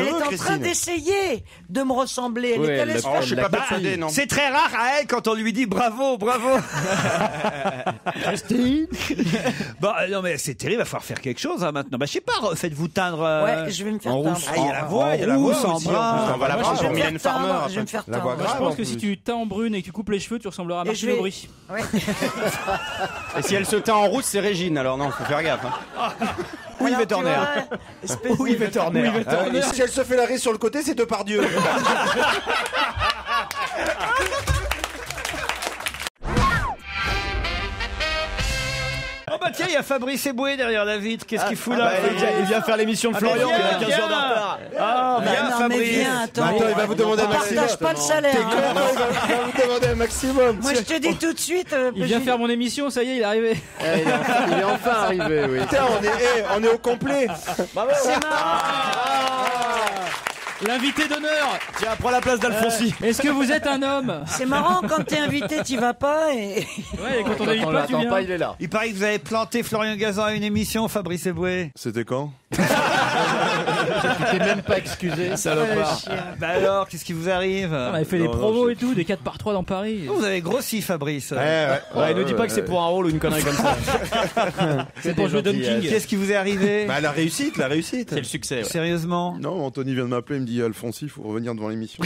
est en train d'essayer de me ressembler. Elle Oui, est à elle l'espace. Je suis pas persuadé, non. C'est très rare à elle quand on lui dit bravo. Christine. Bon, non mais c'est terrible, il va falloir faire quelque chose hein, maintenant. Bah je sais pas, faites-vous teindre. Ouais, je vais me faire en teindre. rousse. Ah, Il y a la voix, il y a la rousse, voix en aussi, brun. On va la voir Je pour vais me Mylène faire Farmer. teindre. Je vais me faire La voix teindre. Je grave. pense que si tu teins en brune et que tu coupes les cheveux, tu ressembleras à Et Martine je vais- Aubry. Ouais. Et si elle se teint en rousse, c'est Régine. Alors non, faut faire gaffe. Ou Alors, Yves tu Turner. vois, espèce Ou de- Yves Turner. Et si elle se fait la rire sur le côté, c'est Depardieu. Oh bah tiens, il y a Fabrice Eboué derrière la vitre. Qu'est-ce qu'il fout là? Il vient faire l'émission de Florian. viens, Il a 15 viens. heures de retard. Ah, Bah bien non, mais Fabrice. viens, attends. Attends, il va vous demander un On maximum. partage pas le salaire. T'es hein. con, il va vous demander un maximum. Moi, je te dis tout de suite. Il vient faire mon émission, ça y est, il est arrivé. Il est enfin arrivé, oui. Putain, on est au complet. C'est marrant. L'invité d'honneur. Tiens, prends la place d'Alfonsi. Est-ce que vous êtes un homme? C'est marrant quand t'es invité, t'y vas pas et. Ouais, et quand on n'invite On pas, tu l'attend viens. pas, il est là. Il paraît que vous avez planté Florian Gazan à une émission, Fabrice Eboué. C'était quand? Tu t'es même pas excusé. Salopard. Bah alors, qu'est-ce qui vous arrive? On avait fait des promos et tout, des 4x3 dans Paris. Vous avez grossi, Fabrice. Ouais, ne dis pas que c'est pour un rôle ou une connerie comme ça. C'est pour jouer Don King. Qu'est-ce qui vous est arrivé? Bah, la réussite. C'est le succès. Ouais. Sérieusement? Non, Anthony vient de m'appeler, il me dit Alfonsi, il faut revenir devant l'émission.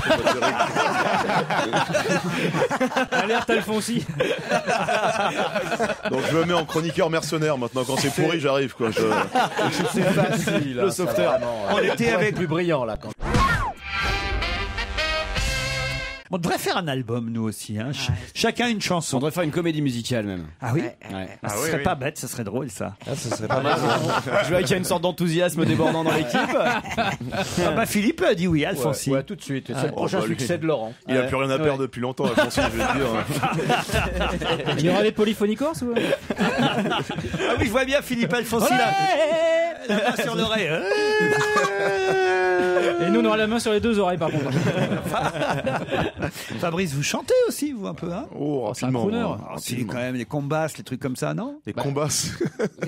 Alerte Alfonsi. Donc je me mets en chroniqueur mercenaire maintenant. Quand c'est pourri, j'arrive quoi. C'est facile. Le sauveteur. On était avec. plus brillant là. Quand... On devrait faire un album, nous aussi. Hein. Chacun une On chanson. devrait faire une comédie musicale même. Ah oui? Ouais. Ah, ce serait pas bête, ce serait drôle, ça. Ça serait pas mal. Je vois qu'il y a une sorte d'enthousiasme débordant dans l'équipe. Ah bah Philippe a dit oui, Alfonsi. Ouais, tout de suite. C'est le prochain bah, lui. succès de Laurent. Il a plus rien à perdre depuis longtemps, Alfonsi, je vais te dire. Il y aura des polyphonies corses ou? Ah oui, je vois bien Philippe Alfonsi là. La main sur l'oreille. Et nous on aura la main sur les deux oreilles par contre. Fabrice, vous chantez aussi, vous, un peu, hein? Oh, c'est un rapidement. crooner. moi, Ah, c'est rapidement. quand même les combasses, les trucs comme ça, non? Des combasses.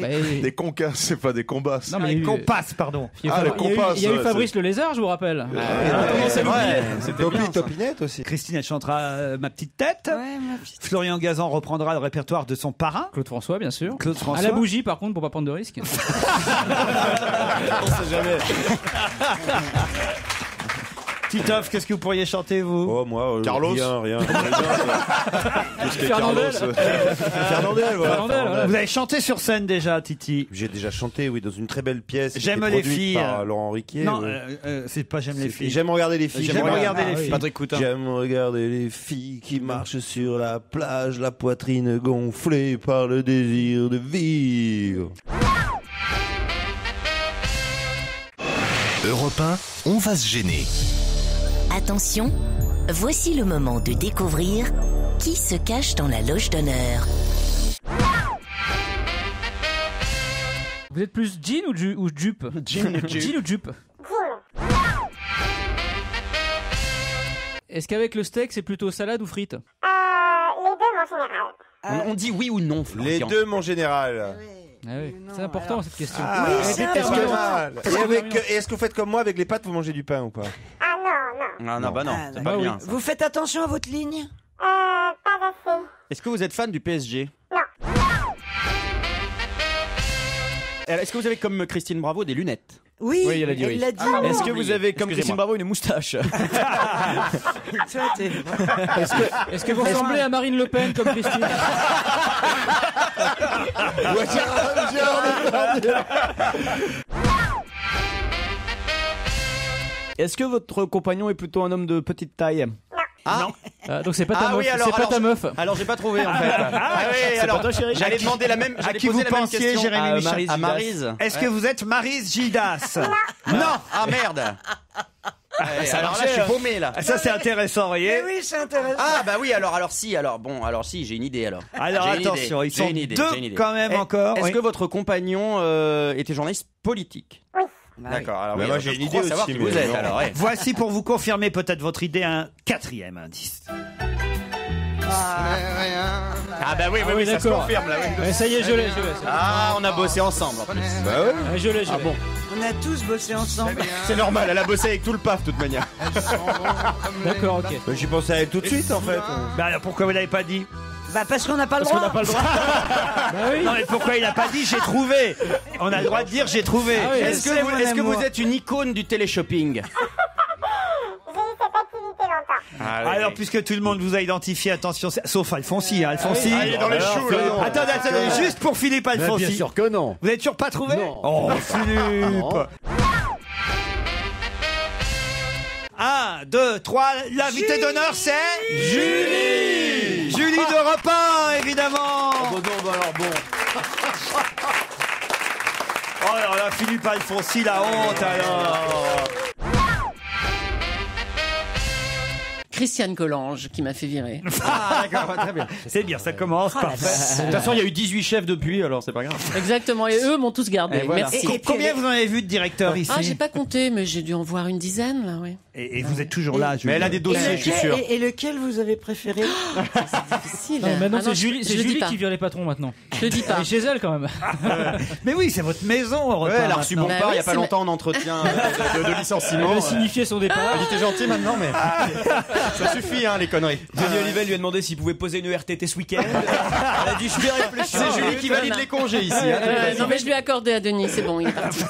Bah, Des concasses, c'est pas des combasses. Non, mais Les il y a eu- compasses, pardon. il y a eu Ah, les Fabri- il y a eu- compasses, il y a eu ouais, Fabrice le lézard, je vous rappelle. C'est vrai. C'était Topi, bien, ça. Topinette aussi. Christine, elle chantera Ma petite tête. Ouais, ma petite. Florian Gazan reprendra le répertoire de son parrain. Claude François, bien sûr. Claude François. À la bougie, par contre, pour pas prendre de risques. On sait jamais. Titoff, qu'est-ce que vous pourriez chanter, vous? Oh, moi, Carlos. Rien. Tout ce qui est Fernandel. Carlos. Fernandel, voilà. Fernandel, voilà. Vous avez chanté sur scène déjà, Titi? J'ai déjà chanté, oui, dans une très belle pièce. qui J'aime était les produite filles. Par Laurent Riquier. Non, oui. c'est pas J'aime les filles. J'aime regarder les filles. J'aime regarder les filles. Patrick Coutin. J'aime regarder les filles qui marchent sur la plage, la poitrine gonflée par le désir de vivre. Europe 1, on va se gêner. Attention, voici le moment de découvrir qui se cache dans la loge d'honneur. Vous êtes plus jean ou jupe? Jean ou jupe? Est-ce qu'avec le steak, c'est plutôt salade ou frites? Les deux, mon général. On dit oui ou non, Les Florian. deux, mon général. Ah oui. C'est important cette question. Oui, c'est important. Et est-ce que vous faites comme moi avec les pâtes, vous mangez du pain ou pas? Ah non, non. Ah non, bah non, Ah, c'est bah pas oui. bien. ça. Vous faites attention à votre ligne? Pas assez. Est-ce que vous êtes fan du PSG? Non. Est-ce que vous avez comme Christine Bravo des lunettes? Oui, Oui, elle a dit oui. l'a dit. Est-ce que vous avez, comme Christine Bravo, une moustache? Toi, t'es- Est-ce que vous ressemblez à Marine Le Pen comme Christine? Est-ce que votre compagnon est plutôt un homme de petite taille? Ah, Donc c'est pas ta Ah meuf. oui, alors- c'est pas alors ta je- meuf. alors j'ai pas trouvé en fait. Oui, C'est alors pas toi, chérie? j'allais demander la même. À J'allais qui poser vous la même pensiez, question Jérémy à Michel Maryse. À Maryse. Est-ce que vous êtes Maryse Gildas? Non. Ah merde. Ouais, alors là, je suis paumé là. Ah, ça c'est intéressant, vous voyez. Eh oui, c'est intéressant. Ah bah oui, alors si, j'ai une idée alors. Alors J'ai une attention, idée, ils sont j'ai une idée, deux j'ai une idée. quand même Est- encore. Est-ce Oui. que votre compagnon était journaliste politique? Oui. D'accord. Alors Mais oui, moi, alors, j'ai je une crois idée savoir aussi, qui vous mais êtes non. alors. Ouais. Voici pour vous confirmer peut-être votre idée un quatrième indice. Ah bah oui, Ah oui, ça se d'accord. confirme là. Oui. Ouais, ça y est, je l'ai. Ah, on a bossé ensemble en plus. Bah ouais. Ouais, je l'ai. Ah bon. On a tous bossé ensemble. C'est normal, elle a bossé avec tout le PAF de toute manière. D'accord, ok. Mais j'y pensais à elle tout de suite en fait. Bah alors pourquoi vous l'avez pas dit? Bah parce qu'on n'a pas le Parce qu'on droit. n'a pas le droit. Bah oui. Non mais pourquoi il a pas dit j'ai trouvé? On a le droit de dire j'ai trouvé. Ah oui. Est-ce C'est mon que amour. vous êtes une icône du téléshopping? J'ai eu cette activité longtemps. Alors puisque tout le monde vous a identifié, attention, sauf Alfonsi, hein, Alfonsi. Ah, il est dans les choux là. non. Attendez, juste pour Philippe Bien Alfonsi. sûr que non. Vous n'avez toujours pas trouvé? Non. Oh Philippe. Non. 1, 2, 3, l'invité d'honneur c'est Julie. Julie d'Europe 1, évidemment. Bon, non, alors bon. Oh alors là, Philippe Alfonsi, la honte alors. Christiane Collange qui m'a fait virer. Ah d'accord, très bien. C'est bien, ça commence parfait. De toute façon, il y a eu 18 chefs depuis, alors c'est pas grave. Exactement, et eux m'ont tous gardé. Et voilà. Merci. Combien vous en avez vu de directeurs ici? Ah, j'ai pas compté, mais j'ai dû en voir une dizaine, là, oui. Et vous êtes toujours là, Julie. Mais elle a des dossiers, je suis sûr. Et lequel vous avez préféré? Difficile. Non, maintenant Ah non, c'est Julie, je c'est le dis Julie pas. qui vire les patrons maintenant. Je le dis pas. Elle est chez elle quand même. Mais oui, c'est votre maison, Europe Ouais, 1, elle a reçu maintenant. mon Bah part il oui, y a pas c'est longtemps en entretien de Elle licenciement. a signifié son départ. Elle était gentille maintenant, mais ça suffit, hein, les conneries. Denis Olivel lui a demandé s'il pouvait poser une ERTT ce week-end. Elle a dit je vais réfléchir. C'est Julie qui valide les congés ici. hein. Non, mais je lui ai accordé à Denis, c'est bon, il est parti.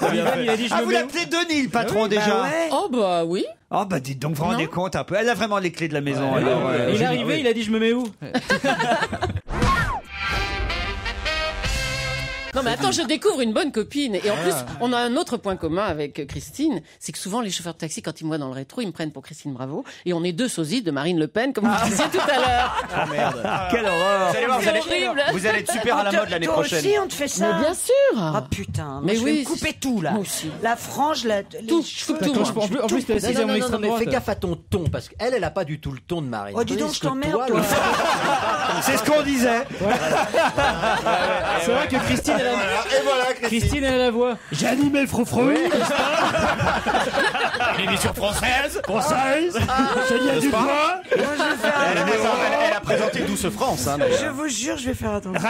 Il a dit je Ah, me vous mets où l'appelez Denis, le patron, déjà. Bah ouais. Oh, bah oui. Oh, bah dites donc, vous vous rendez compte un peu. Elle a vraiment les clés de la maison. Ouais, alors, ouais. Il est arrivé, il a dit je me mets où? Non, mais attends, je découvre une bonne copine. Et en plus, on a un autre point commun avec Christine, c'est que souvent les chauffeurs de taxi, quand ils me voient dans le rétro, ils me prennent pour Christine Bravo. Et on est deux sosies de Marine Le Pen, comme vous disiez tout à l'heure. Ah merde. Quelle horreur. Vous allez voir, C'est horrible. vous allez être super à la mode l'année Toi prochaine. aussi, on te fait ça? Mais bien sûr. Ah putain, Mais mais je vais oui, me couper tout là. moi aussi. La frange, les Tout, cheveux. tout, moi. En plus, t'as Non, essayé non, mon non, non, extrême mais droite. fais gaffe à ton ton, parce qu'elle, elle a pas du tout le ton de Marine. Oh, dis donc, Tandis je que t'emmerde, toi, toi. C'est ce qu'on disait. C'est vrai que Christine, elle a... Et voilà, Christine, elle a la voix. J'ai animé le frou-frou. L'émission française. J'ai dit du poids. Moi, je vais faire Elle a présenté Douce France. hein, d'ailleurs. Je vous jure, je vais faire attention.